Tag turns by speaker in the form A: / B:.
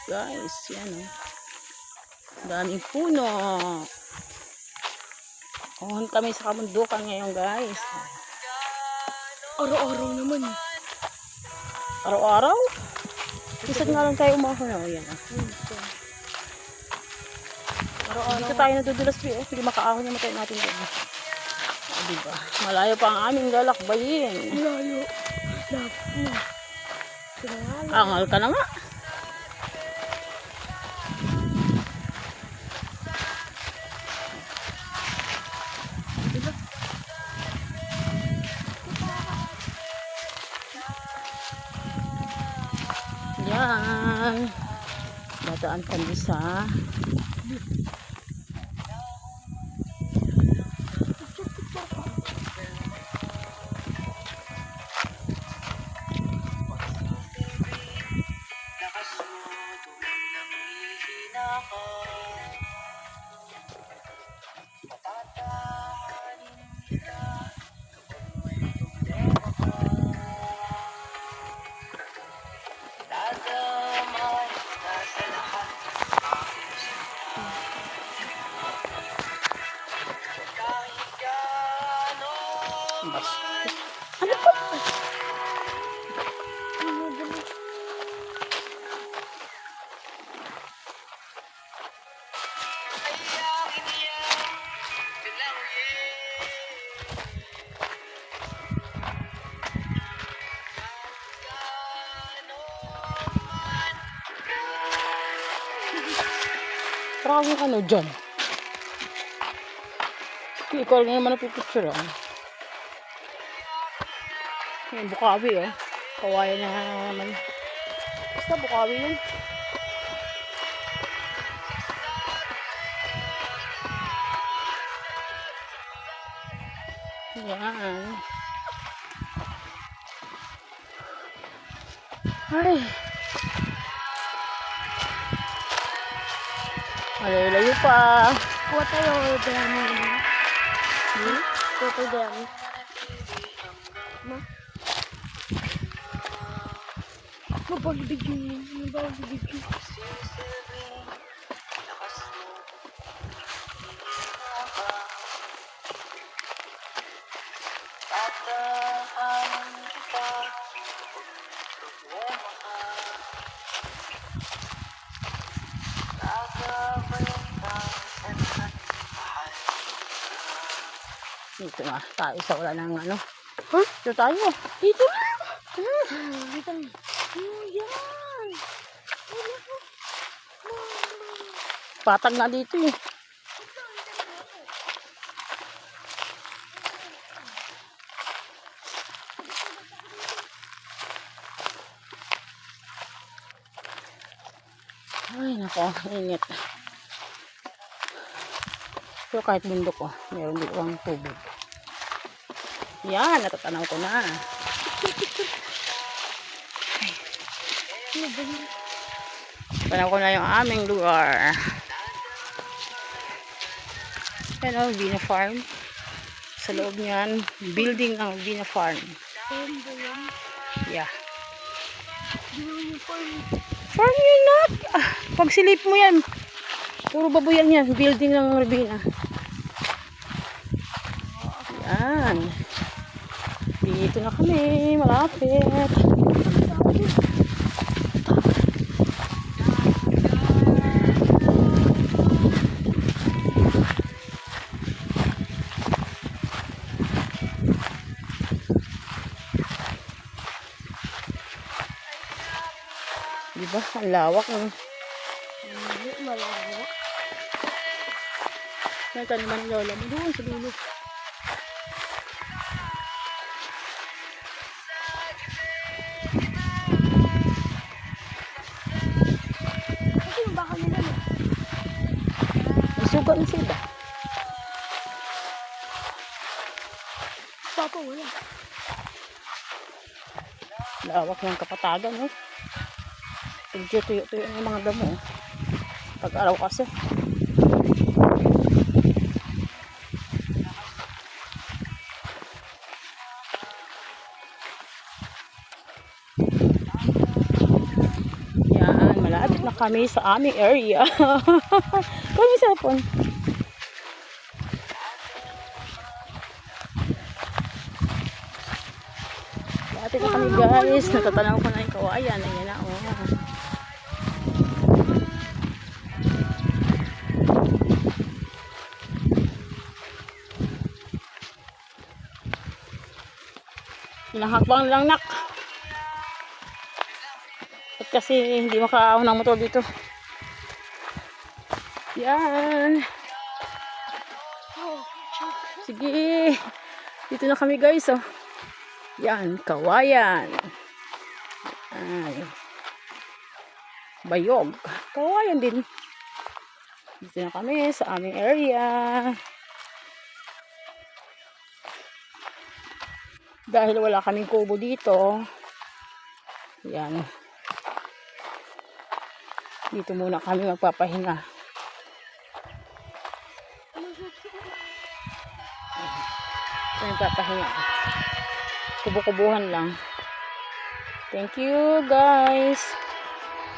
A: Guys, yan o. Daming puno. Kuhan kami sa kamundukan ngayon, guys.
B: Araw-araw naman.
A: Araw-araw? Isat nga lang tayo umahon. Yan. Dito tayo nadudulas. Hindi makaahon yung matay natin doon. Diba? Malayo pa ang aming galakbayin.
B: Malayo.
A: Angal ka na nga. Yan. Dadaan kami sa ano po? Parang ano dyan? Ikaw lang naman napipicture ah. Yung bukawi oh. Kawayan na naman. Basta bukawi yun. Yan. Ay. Malayo-layo pa.
B: Kuha tayo dami. Kuha tayo dami. Ma? Mapagbigyan. Mapagbigyan.
A: Dito nga tayo sa wala ng ano.
B: Huh?
A: Dito tayo.
B: Dito na! Dito na. Yan!
A: Patag na dito eh. Ay nako, init. So kahit bundok oh, meron dito ang tubig. Yan, natatanaw ko na. Tanaw ko na yung aming lugar. Yan o, Vina Farm. Sa loob niyan, building ng Vina Farm. Yeah. Farm yun na. Pag silip mo yan, puro babuyan yan. Building ng Vina. Yan. Dito na kami, malapit. Diba? Ang lawak ng
B: Malawak.
A: taniman ng lola mo doon sa dulo.
B: Kasi yung baka nila no?
A: Isuga na sila.
B: Papa wala.
A: Lawak ng kapatagan eh. Medyo tuyo-tuyo ng mga damo. Pag-araw kasi. Malapit na kami sa aming area. Kami sa phone. Malapit na kami guys. Natatanaw ko na yung kawayan. Ayan na oh. Ilang hakbang lang nak. At kasi hindi makaahon ng motor dito. Yan. Sige. Dito na kami guys oh. Yan, kawayan. Ay. Bayog. Kawayan din. Dito na kami sa aming area. Dahil wala kaming kubo dito. Yan. Dito muna kami magpapahinga. Magpapahinga. Kubo-kubuhan lang. Thank you guys.